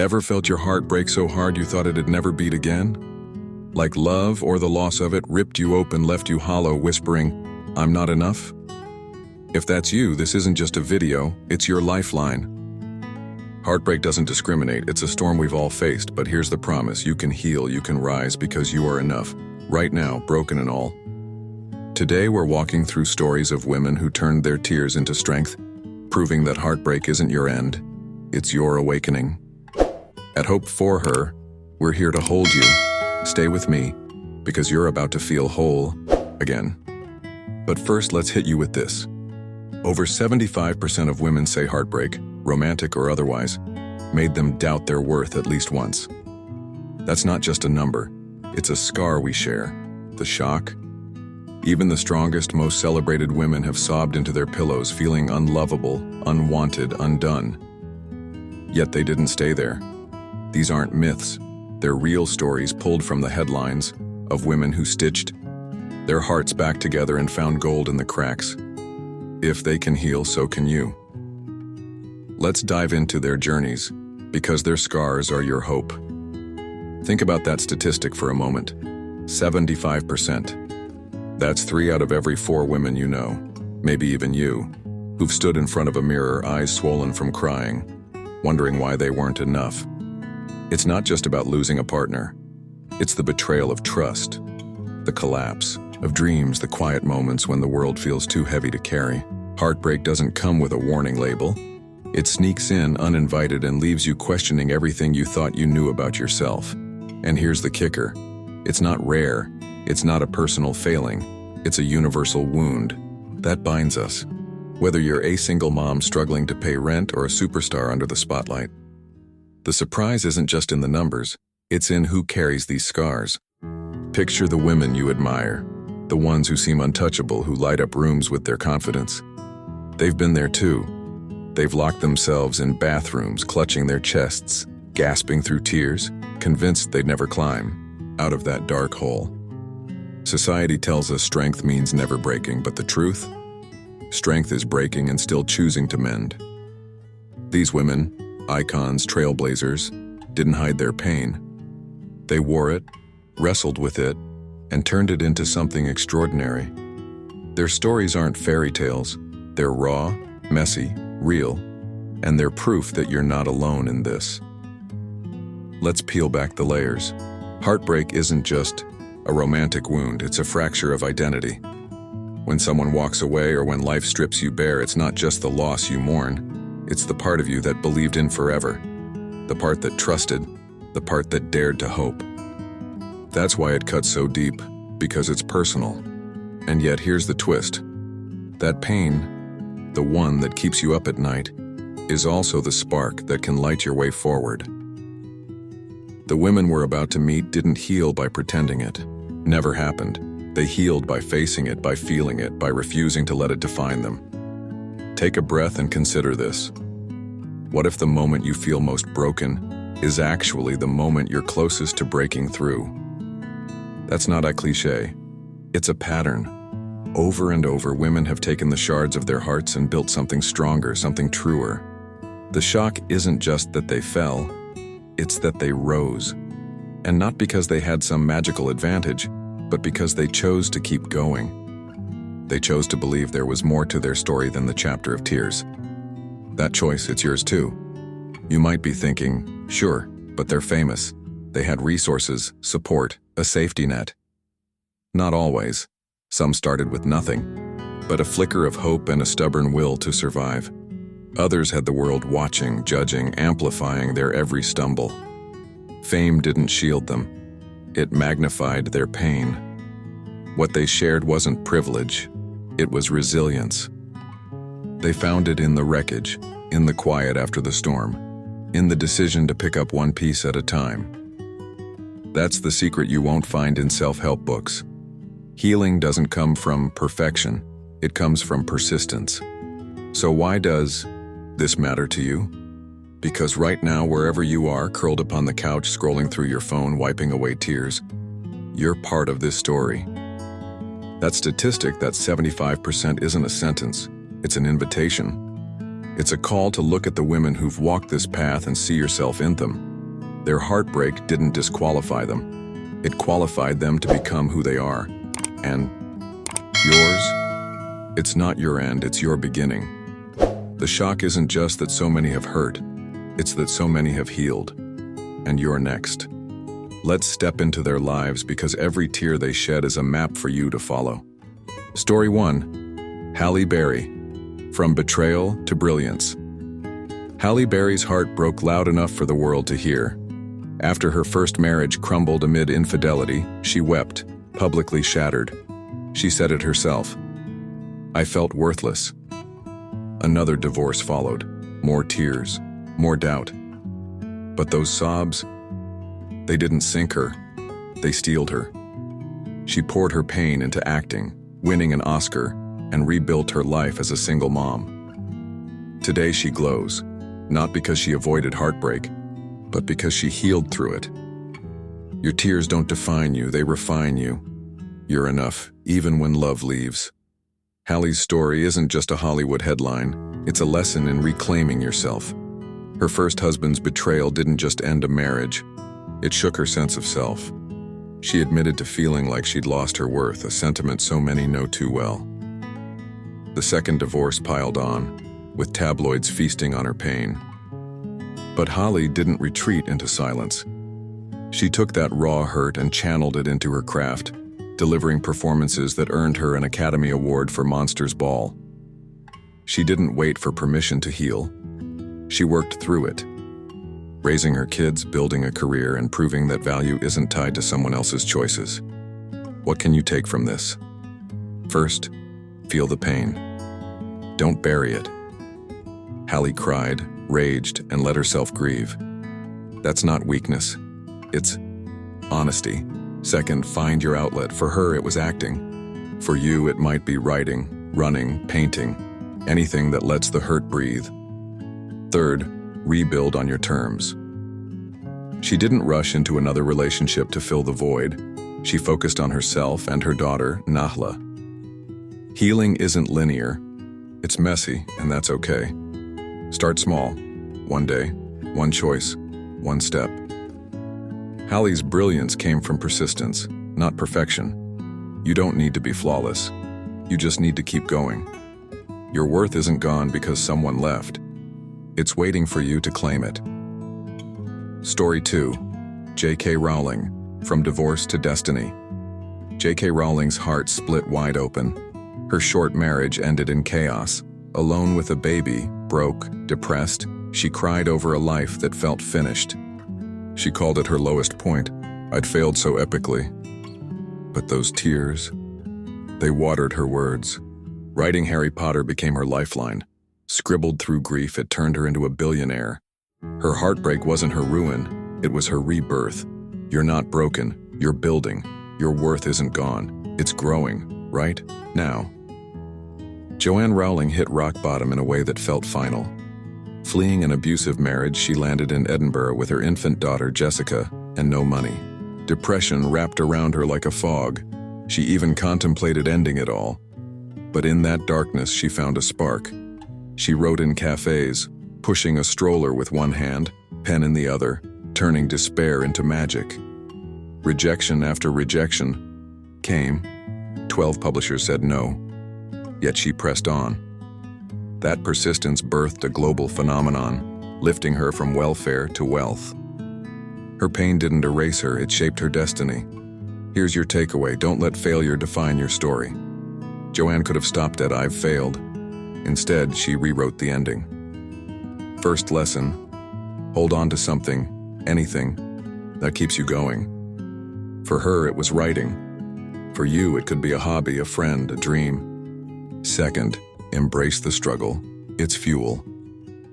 Ever felt your heart break so hard you thought it'd never beat again? Like love or the loss of it ripped you open, left you hollow, whispering, "I'm not enough"? If that's you, this isn't just a video, it's your lifeline. Heartbreak doesn't discriminate, it's a storm we've all faced, but here's the promise: you can heal, you can rise, because you are enough. Right now, broken and all. Today we're walking through stories of women who turned their tears into strength, proving that heartbreak isn't your end, it's your awakening. At Hope for Her, we're here to hold you. Stay with me, because you're about to feel whole again. But first, let's hit you with this. Over 75% of women say heartbreak, romantic or otherwise, made them doubt their worth at least once. That's not just a number, it's a scar we share. The shock. Even the strongest, most celebrated women have sobbed into their pillows, feeling unlovable, unwanted, undone. Yet they didn't stay there. These aren't myths. They're real stories pulled from the headlines of women who stitched their hearts back together and found gold in the cracks. If they can heal, so can you. Let's dive into their journeys, because their scars are your hope. Think about that statistic for a moment. 75%. That's 3 out of every 4 women you know, maybe even you, who've stood in front of a mirror, eyes swollen from crying, wondering why they weren't enough. It's not just about losing a partner. It's the betrayal of trust, the collapse of dreams, the quiet moments when the world feels too heavy to carry. Heartbreak doesn't come with a warning label. It sneaks in uninvited and leaves you questioning everything you thought you knew about yourself. And here's the kicker. It's not rare. It's not a personal failing. It's a universal wound that binds us. Whether you're a single mom struggling to pay rent or a superstar under the spotlight. The surprise isn't just in the numbers, it's in who carries these scars. Picture the women you admire, the ones who seem untouchable, who light up rooms with their confidence. They've been there too. They've locked themselves in bathrooms, clutching their chests, gasping through tears, convinced they'd never climb out of that dark hole. Society tells us strength means never breaking, but the truth? Strength is breaking and still choosing to mend. These women, icons, trailblazers, didn't hide their pain. They wore it, wrestled with it, and turned it into something extraordinary. Their stories aren't fairy tales. They're raw, messy, real, and they're proof that you're not alone in this. Let's peel back the layers. Heartbreak isn't just a romantic wound, it's a fracture of identity. When someone walks away or when life strips you bare, it's not just the loss you mourn, it's the part of you that believed in forever, the part that trusted, the part that dared to hope. That's why it cuts so deep, because it's personal. And yet here's the twist. That pain, the one that keeps you up at night, is also the spark that can light your way forward. The women we're about to meet didn't heal by pretending it. Never happened. They healed by facing it, by feeling it, by refusing to let it define them. Take a breath and consider this. What if the moment you feel most broken is actually the moment you're closest to breaking through? That's not a cliche. It's a pattern. Over and over, women have taken the shards of their hearts and built something stronger, something truer. The shock isn't just that they fell, it's that they rose. And not because they had some magical advantage, but because they chose to keep going. They chose to believe there was more to their story than the chapter of tears. That choice, it's yours too. You might be thinking, sure, but they're famous. They had resources, support, a safety net. Not always. Some started with nothing, but a flicker of hope and a stubborn will to survive. Others had the world watching, judging, amplifying their every stumble. Fame didn't shield them. It magnified their pain. What they shared wasn't privilege, it was resilience. They found it in the wreckage, in the quiet after the storm, in the decision to pick up one piece at a time. That's the secret you won't find in self-help books. Healing doesn't come from perfection, it comes from persistence. So why does this matter to you? Because right now, wherever you are, curled upon the couch, scrolling through your phone, wiping away tears, you're part of this story. That statistic, that 75%, isn't a sentence, it's an invitation. It's a call to look at the women who've walked this path and see yourself in them. Their heartbreak didn't disqualify them. It qualified them to become who they are. And yours? It's not your end, it's your beginning. The shock isn't just that so many have hurt, it's that so many have healed. And you're next. Let's step into their lives because every tear they shed is a map for you to follow. Story 1. Halle Berry. From Betrayal to Brilliance. Halle Berry's heart broke loud enough for the world to hear. After her first marriage crumbled amid infidelity, she wept, publicly shattered. She said it herself. "I felt worthless." Another divorce followed. More tears, more doubt. But those sobs, they didn't sink her, they steeled her. She poured her pain into acting, winning an Oscar, and rebuilt her life as a single mom. Today she glows, not because she avoided heartbreak, but because she healed through it. Your tears don't define you, they refine you. You're enough, even when love leaves. Halle's story isn't just a Hollywood headline, it's a lesson in reclaiming yourself. Her first husband's betrayal didn't just end a marriage, it shook her sense of self. She admitted to feeling like she'd lost her worth, a sentiment so many know too well. The second divorce piled on, with tabloids feasting on her pain. But Halle didn't retreat into silence. She took that raw hurt and channeled it into her craft, delivering performances that earned her an Academy Award for Monsters Ball. She didn't wait for permission to heal. She worked through it, raising her kids, building a career, and proving that value isn't tied to someone else's choices. What can you take from this? First, feel the pain. Don't bury it. Halle cried, raged, and let herself grieve. That's not weakness. It's honesty. Second, find your outlet. For her, it was acting. For you, it might be writing, running, painting, anything that lets the hurt breathe. Third, rebuild on your terms. She didn't rush into another relationship to fill the void. She focused on herself and her daughter, Nahla. Healing isn't linear. It's messy, and that's okay. Start small. One day, one choice, one step. Halle's brilliance came from persistence, not perfection. You don't need to be flawless. You just need to keep going. Your worth isn't gone because someone left. It's waiting for you to claim it. Story 2. J.K. Rowling. From Divorce to Destiny. J.K. Rowling's heart split wide open. Her short marriage ended in chaos. Alone with a baby, broke, depressed, she cried over a life that felt finished. She called it her lowest point. I'd failed so epically. But those tears, they watered her words. Writing Harry Potter became her lifeline. Scribbled through grief, it turned her into a billionaire. Her heartbreak wasn't her ruin, it was her rebirth. You're not broken, you're building. Your worth isn't gone, it's growing, right now. Joanne Rowling hit rock bottom in a way that felt final. Fleeing an abusive marriage, she landed in Edinburgh with her infant daughter Jessica and no money. Depression wrapped around her like a fog. She even contemplated ending it all. But in that darkness, she found a spark. She wrote in cafes, pushing a stroller with one hand, pen in the other, turning despair into magic. Rejection after rejection came. 12 publishers said no, yet she pressed on. That persistence birthed a global phenomenon, lifting her from welfare to wealth. Her pain didn't erase her, it shaped her destiny. Here's your takeaway: don't let failure define your story. Joanne could have stopped at "I've failed." Instead, she rewrote the ending. First lesson: hold on to something, anything, that keeps you going. For her, it was writing. For you, it could be a hobby, a friend, a dream. Second, embrace the struggle. It's fuel.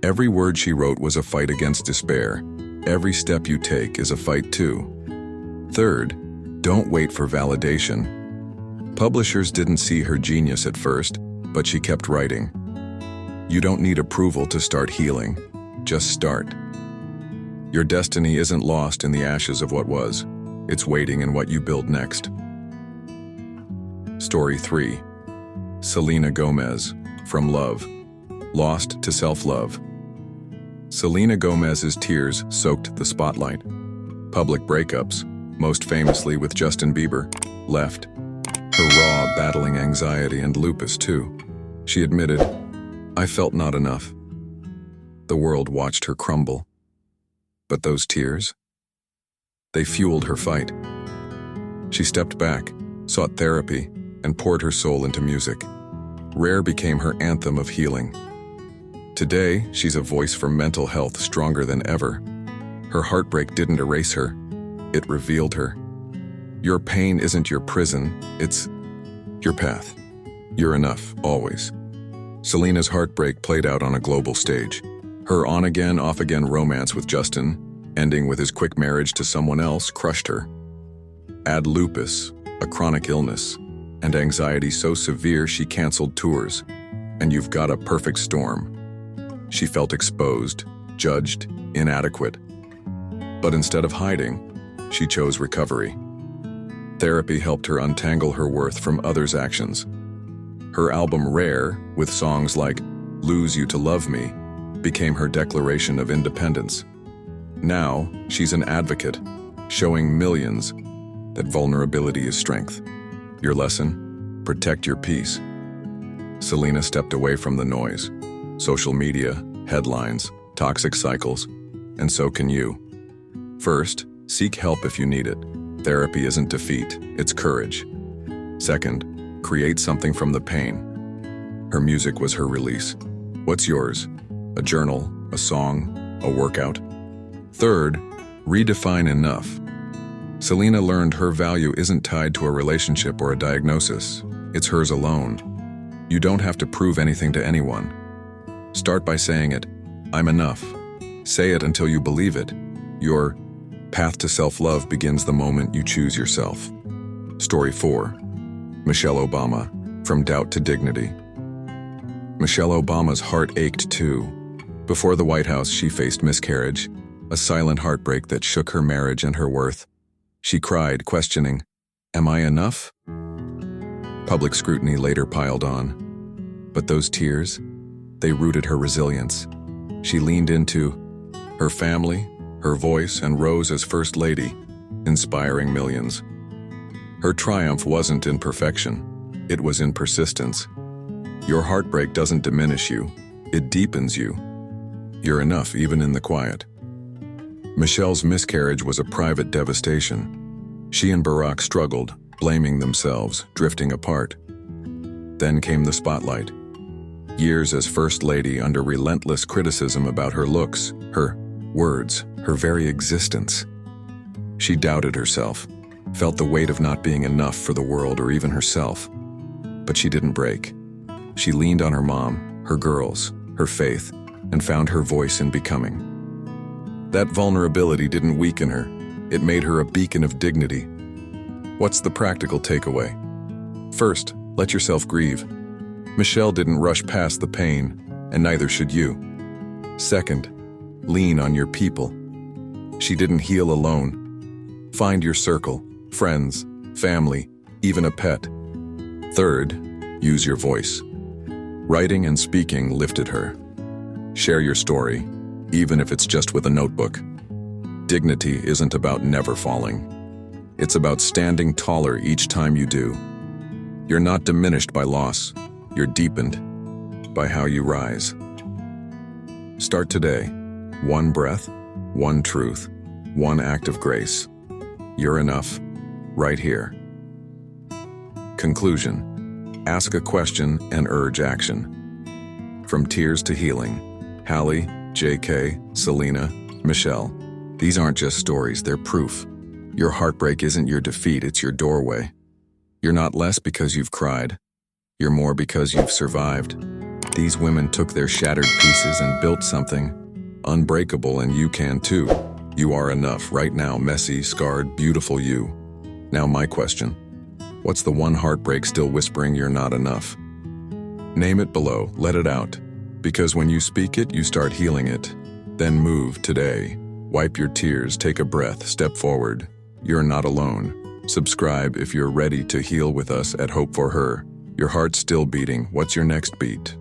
Every word she wrote was a fight against despair. Every step you take is a fight too. Third, don't wait for validation. Publishers didn't see her genius at first, but she kept writing. You don't need approval to start healing. Just start. Your destiny isn't lost in the ashes of what was. It's waiting in what you build next. Story 3. Selena Gomez. From Love. Lost to Self-Love. Selena Gomez's tears soaked the spotlight. public breakups, most famously with Justin Bieber, left. Her raw, battling anxiety and lupus too. She admitted, "I felt not enough." The world watched her crumble. But those tears? They fueled her fight. She stepped back, sought therapy, and poured her soul into music. Rare became her anthem of healing. Today, she's a voice for mental health stronger than ever. Her heartbreak didn't erase her, it revealed her. Your pain isn't your prison, it's your path. You're enough, always. Selena's heartbreak played out on a global stage. Her on-again, off-again romance with Justin, ending with his quick marriage to someone else, crushed her. Add lupus, a chronic illness, and anxiety so severe she canceled tours, and you've got a perfect storm. She felt exposed, judged, inadequate. But instead of hiding, she chose recovery. Therapy helped her untangle her worth from others' actions. Her album Rare, with songs like Lose You to Love Me, became her declaration of independence. Now, she's an advocate, showing millions that vulnerability is strength. Your lesson? Protect your peace. Selena stepped away from the noise. Social media, headlines, toxic cycles, and so can you. First, seek help if you need it. Therapy isn't defeat, it's courage. Second, create something from the pain. Her music was her release. What's yours? A journal, a song, a workout? Third, redefine enough. Selena learned her value isn't tied to a relationship or a diagnosis. It's hers alone. You don't have to prove anything to anyone. Start by saying it. I'm enough. Say it until you believe it. Your path to self-love begins the moment you choose yourself. Story 4. Michelle Obama, From Doubt to Dignity. Michelle Obama's heart ached too. Before the White House, she faced miscarriage, a silent heartbreak that shook her marriage and her worth. She cried, questioning, "Am I enough?" Public scrutiny later piled on. But those tears, they rooted her resilience. She leaned into her family, her voice, and rose as First Lady, inspiring millions. Her triumph wasn't in perfection, it was in persistence. Your heartbreak doesn't diminish you, it deepens you. You're enough even in the quiet. Michelle's miscarriage was a private devastation. She and Barack struggled, blaming themselves, drifting apart. Then came the spotlight. Years as First Lady under relentless criticism about her looks, her words, her very existence. She doubted herself, felt the weight of not being enough for the world or even herself. But she didn't break. She leaned on her mom, her girls, her faith, and found her voice in becoming. That vulnerability didn't weaken her. It made her a beacon of dignity. What's the practical takeaway? First, let yourself grieve. Michelle didn't rush past the pain, and neither should you. Second, lean on your people. She didn't heal alone. Find your circle, friends, family, even a pet. Third, use your voice. Writing and speaking lifted her. Share your story, even if it's just with a notebook. Dignity isn't about never falling. It's about standing taller each time you do. You're not diminished by loss. You're deepened by how you rise. Start today. One breath, one truth, one act of grace. You're enough, right here. Conclusion. Ask a question and urge action. From tears to healing. Halle, JK, Selena, Michelle. These aren't just stories, they're proof. Your heartbreak isn't your defeat, it's your doorway. You're not less because you've cried. You're more because you've survived. These women took their shattered pieces and built something unbreakable, and you can too. You are enough right now, messy, scarred, beautiful you. Now my question. What's the one heartbreak still whispering you're not enough? Name it below, let it out. Because when you speak it, you start healing it. Then move today. Wipe your tears, take a breath, step forward. You're not alone. Subscribe if you're ready to heal with us at Hope for Her. Your heart's still beating. What's your next beat?